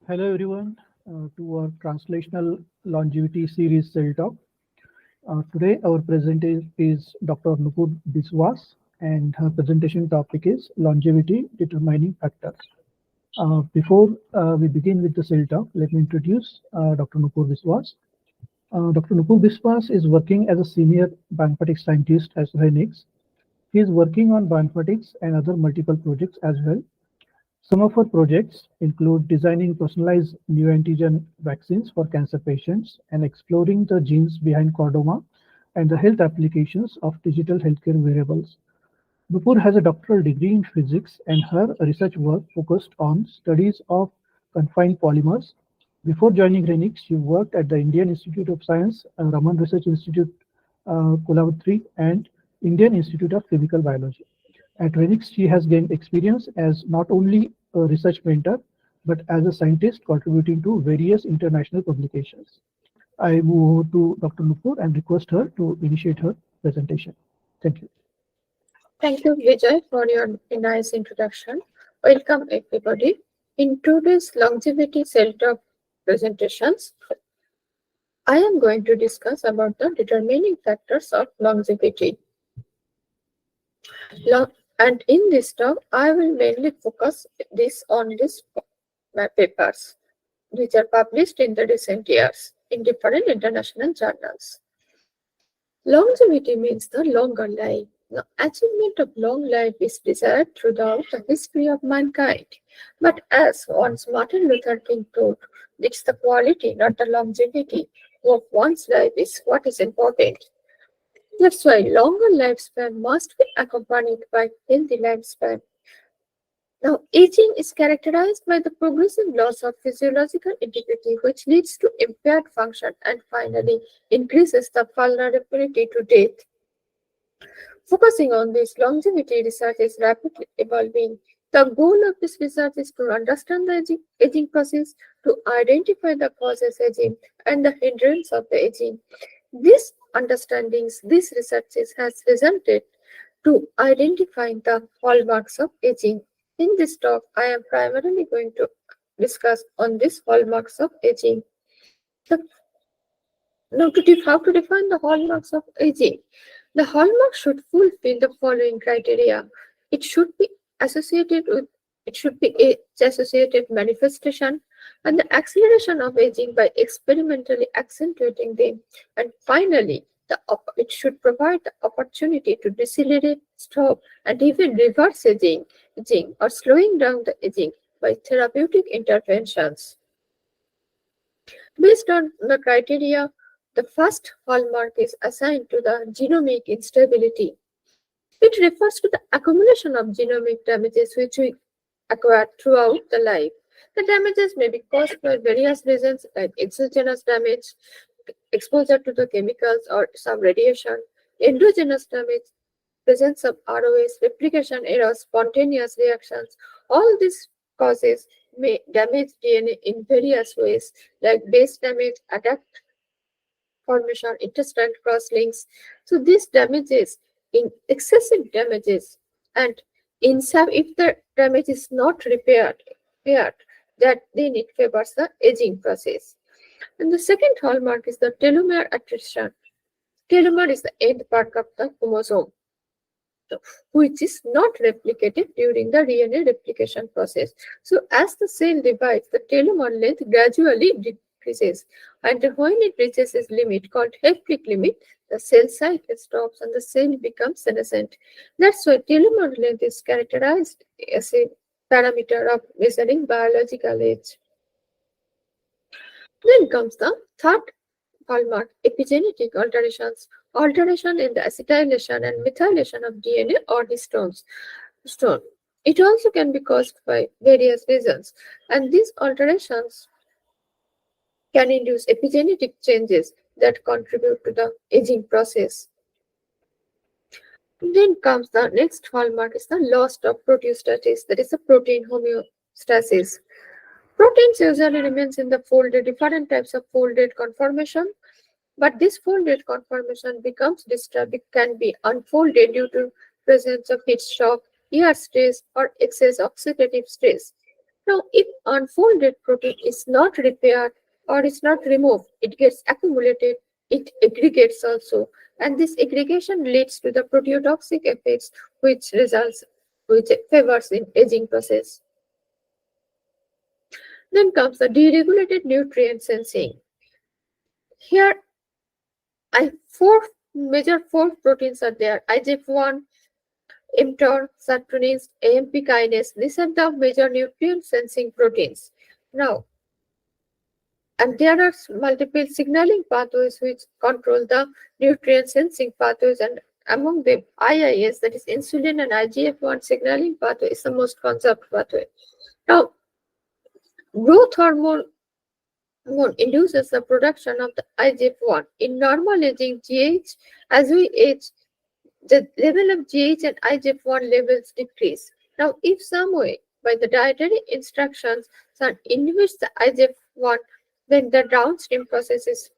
Hello everyone to our translational longevity series CellTalk. Today our presenter is Dr. Nupur Biswas and her presentation topic is longevity determining factors. Before we begin with the CellTalk, let me introduce Dr. Nupur Biswas. Dr. Nupur Biswas is working as a senior bioinformatics scientist at Renix. He is working on bioinformatics and other multiple projects as well. Some of our projects include designing personalized neoantigen vaccines for cancer patients and exploring the genes behind chordoma and the health applications of digital healthcare wearables. Nupur has a doctoral degree in physics and her research work focused on studies of confined polymers. Before joining Renix, she worked at the Indian Institute of Science, Raman Research Institute, Kolavatri, and Indian Institute of Chemical Biology. At Renix, she has gained experience as not only a research mentor, but as a scientist contributing to various international publications. I move over to Dr. Nupur and request her to initiate her presentation. Thank you. Thank you, Vijay, for your nice introduction. Welcome, everybody. In today's longevity CellTalk presentations, I am going to discuss about the determining factors of longevity. And in this talk, I will mainly focus on these papers, which are published in the recent years in different international journals. Longevity means the longer life. The achievement of long life is desired throughout the history of mankind. But as once Martin Luther King taught, it's the quality, not the longevity of one's life is what is important. That's why longer lifespan must be accompanied by healthy lifespan. Now, aging is characterized by the progressive loss of physiological integrity, which leads to impaired function and finally increases the vulnerability to death. Focusing on this, longevity research is rapidly evolving. The goal of this research is to understand the aging process, to identify the causes of aging and the hindrance of the aging. These understandings, these researches has resulted to identifying the hallmarks of aging. In this talk, I am primarily going to discuss on these hallmarks of aging. Now, how to define the hallmarks of aging? The hallmark should fulfill the following criteria. It should be associated manifestation and the acceleration of aging by experimentally accentuating them. And finally, it should provide the opportunity to decelerate, stop, and even reverse aging or slowing down the aging by therapeutic interventions. Based on the criteria, the first hallmark is assigned to the genomic instability. It refers to the accumulation of genomic damages which we acquire throughout the life. The damages may be caused by various reasons like exogenous damage, exposure to the chemicals or some radiation, endogenous damage, presence of ROS, replication errors, spontaneous reactions. All these causes may damage DNA in various ways like base damage, adapt formation, intestinal crosslinks. So these damages, in excessive damages, and in some, if the damage is not repaired, that then it favors the aging process. And the second hallmark is the telomere attrition. Telomere is the end part of the chromosome, which is not replicated during the DNA replication process. So as the cell divides, the telomere length gradually decreases, and when it reaches its limit called haptic limit, the cell cycle stops and the cell becomes senescent. That's why telomere length is characterized as a parameter of measuring biological age. Then comes the third hallmark, epigenetic alterations, alteration in the acetylation and methylation of DNA or histones. It also can be caused by various reasons, and these alterations can induce epigenetic changes that contribute to the aging process. Then comes the next hallmark is the loss of proteostasis, that is the protein homeostasis. Proteins usually remains in the folded, different types of folded conformation, but this folded conformation becomes disturbed. It can be unfolded due to presence of heat shock, air stress, or excess oxidative stress. Now, if unfolded protein is not repaired or is not removed, it gets accumulated, it aggregates also, and this aggregation leads to the proteotoxic effects, which favors in aging process. Then comes the deregulated nutrient sensing. Here, four proteins are there: IGF-1, mTOR, saturninase, AMP kinase. These are the major nutrient sensing proteins. Now, and there are multiple signaling pathways which control the nutrient sensing pathways, and among them, IIS, that is insulin and IGF-1 signaling pathway, is the most conserved pathway. Now, growth hormone induces the production of the IGF-1. In normal aging GH, as we age, the level of GH and IGF-1 levels decrease. Now, if some way, by the dietary instructions, some inhibits the IGF-1, then the downstream process is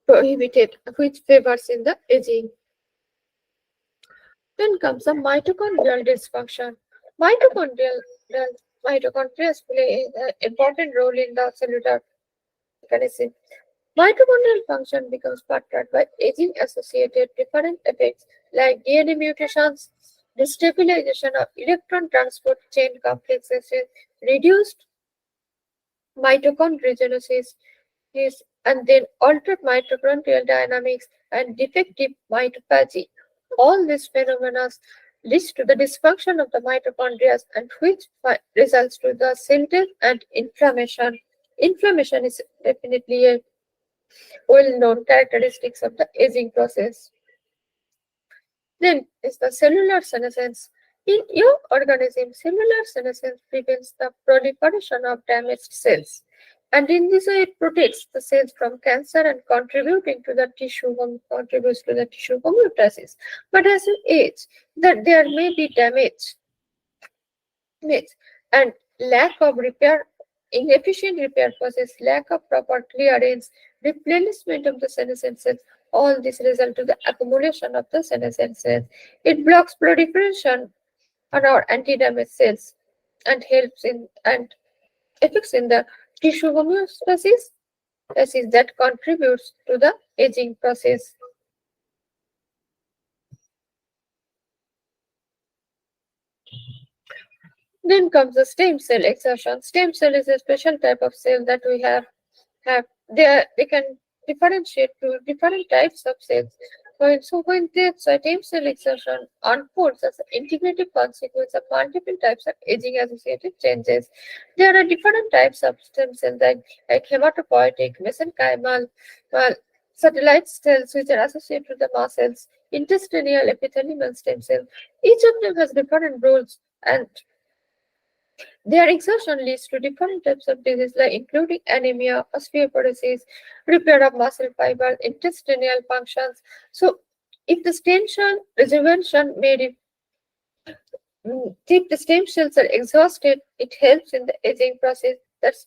prohibited, which favors in the aging. Then comes the mitochondrial dysfunction. Mitochondria play an important role in the cellular mechanism. Mitochondrial function becomes perturbed by aging-associated different effects like DNA mutations, destabilization of electron transport chain complexes, reduced mitochondriogenesis, and then altered mitochondrial dynamics and defective mitophagy. All these phenomena leads to the dysfunction of the mitochondria, and which results to the cell death and inflammation. Inflammation is definitely a well-known characteristics of the aging process. Then is the cellular senescence. In young organisms, cellular senescence prevents the proliferation of damaged cells, and in this way it protects the cells from cancer and contributes to the tissue homeostasis. But as you age, that there may be damage and lack of repair, inefficient repair process, lack of proper clearance, replenishment of the senescent cells. All this result to the accumulation of the senescent cells. It blocks proliferation on our anti-damage cells and helps in and affects in the tissue homeostasis that contributes to the aging process. Then comes the stem cell exhaustion. Stem cell is a special type of cell that we have. They can differentiate to different types of cells. So when the stem cell exhaustion unfolds as an integrative consequence of multiple types of aging-associated changes, there are different types of stem cells like hematopoietic, mesenchymal, satellite cells which are associated with the muscles, intestinal, epithelial stem cells. Each of them has different roles, and their exhaustion leads to different types of disease, like including anemia, osteoporosis, repair of muscle fibers, intestinal functions. So, if the stem cell rejuvenation if the stem cells are exhausted, it helps in the aging process. That's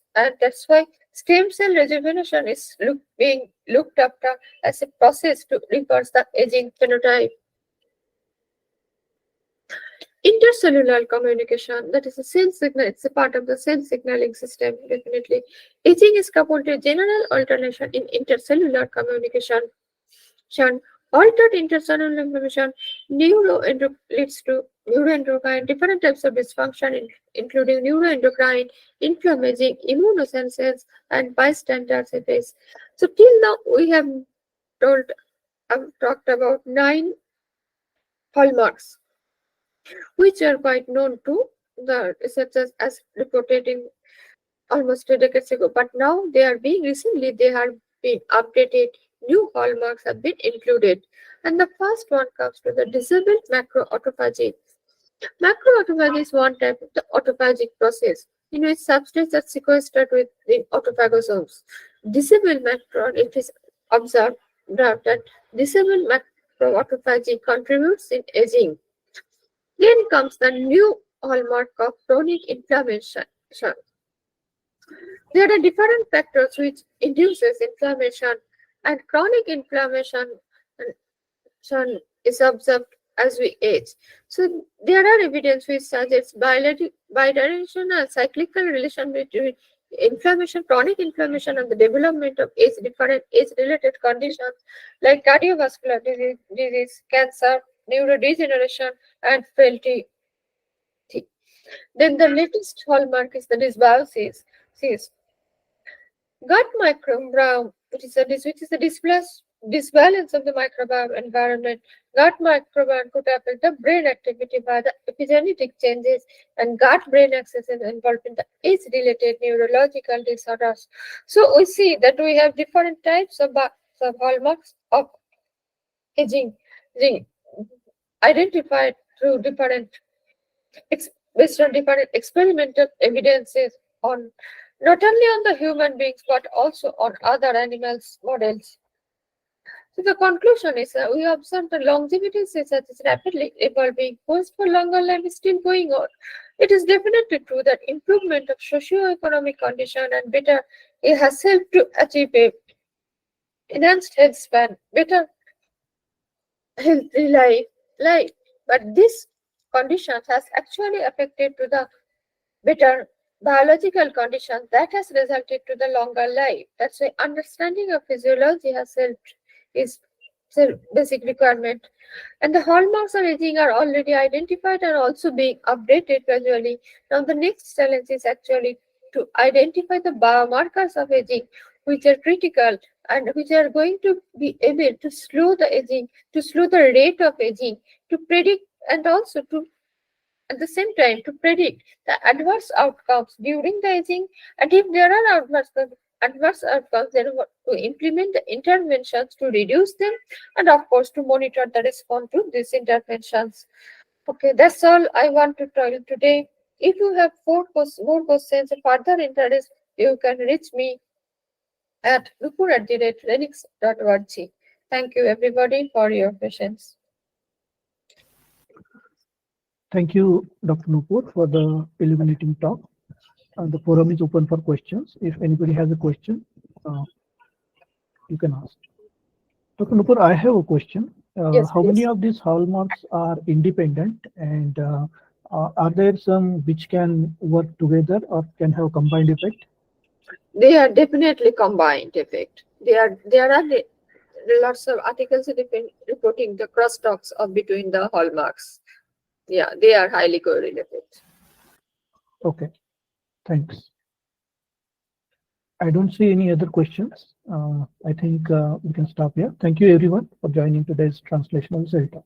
why stem cell rejuvenation is being looked after as a process to reverse the aging phenotype. Intercellular communication, that is a cell signal, it's a part of the cell signaling system, definitely. Aging is coupled to general alteration in intercellular communication. Altered intercellular information leads to neuroendocrine, different types of dysfunction, including neuroendocrine, inflammaging, immunosenescence, and bystander effects. So till now, we have talked about 9 hallmarks, which are quite known to the researchers as reported in almost 2 decades ago. But now they have been updated. New hallmarks have been included. And the first one comes to the disabled macroautophagy. Macroautophagy is one type of the autophagic process in which substances are sequestered within autophagosomes. Disabled macro, it is observed that disabled macroautophagy contributes in aging. Then comes the new hallmark of chronic inflammation. There are different factors which induces inflammation, and chronic inflammation is observed as we age. So there are evidence which suggests bidirectional cyclical relation between inflammation, chronic inflammation, and the development of different age-related conditions like cardiovascular disease, cancer, neurodegeneration, and frailty. Then the latest hallmark is the dysbiosis. Gut microbiome, which is the disbalance of the microbiome environment. Gut microbiome could affect the brain activity by the epigenetic changes, and gut-brain axis is involved in the age-related neurological disorders. So we see that we have different types of hallmarks of aging identified through based on different experimental evidences on not only on the human beings but also on other animals models. So the conclusion is that we observe the longevity research is rapidly evolving. Quest for longer life is still going on. It is definitely true that improvement of socio-economic condition and better it has helped to achieve a enhanced health span, better healthy life. But this condition has actually affected to the better biological conditions that has resulted to the longer life. That's why understanding of physiology has helped is a basic requirement. And the hallmarks of aging are already identified and also being updated gradually. Now the next challenge is actually to identify the biomarkers of aging which are critical and which are going to be able to slow the aging, to slow the rate of aging, to predict and also to at the same time to predict the adverse outcomes during the aging, and if there are adverse outcomes, then to implement the interventions to reduce them, and of course to monitor the response to these interventions. Okay, that's all I want to tell you today. If you have more questions or further interest, you can reach me at nupur@phoenix.org. Thank you everybody for your patience. Thank you, Dr. Nupur, for the illuminating talk. The forum is open for questions. If anybody has a question, you can ask. Dr. Nupur, I have a question. Yes, how many please. of these hallmarks are independent, and are there some which can work together or can have combined effect? They are definitely combined effect. There are lots of articles reporting the crosstalks of between the hallmarks. Yeah, they are highly correlated. Okay, thanks. I don't see any other questions. I think we can stop here. Thank you everyone for joining today's translational CellTalk.